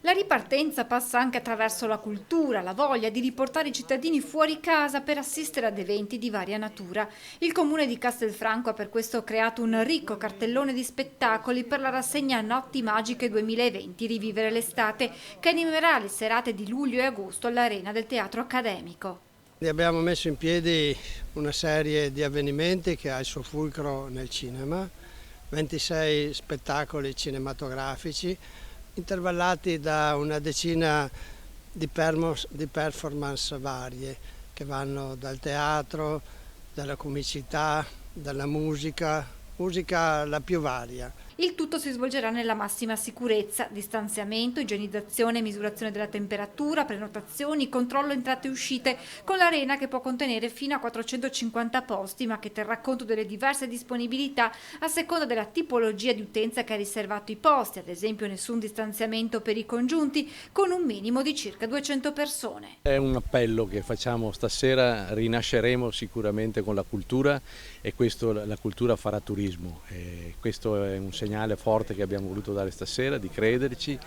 La ripartenza passa anche attraverso la cultura, la voglia di riportare i cittadini fuori casa per assistere ad eventi di varia natura. Il comune di Castelfranco ha per questo creato un ricco cartellone di spettacoli per la rassegna Notti Magiche 2020 Rivivere l'estate, che animerà le serate di luglio e agosto all'Arena del Teatro Accademico. Abbiamo messo in piedi una serie di avvenimenti che ha il suo fulcro nel cinema, 26 spettacoli cinematografici, intervallati da una decina di performance varie, che vanno dal teatro, dalla comicità, dalla musica la più varia. Il tutto si svolgerà nella massima sicurezza, distanziamento, igienizzazione e misurazione della temperatura, prenotazioni, controllo entrate e uscite, con l'arena che può contenere fino a 450 posti, ma che terrà conto delle diverse disponibilità a seconda della tipologia di utenza che ha riservato i posti, ad esempio nessun distanziamento per i congiunti, con un minimo di circa 200 persone. È un appello che facciamo stasera, rinasceremo sicuramente con la cultura e questo, la cultura farà turismo. E questo è un segnale forte che abbiamo voluto dare stasera, di crederci.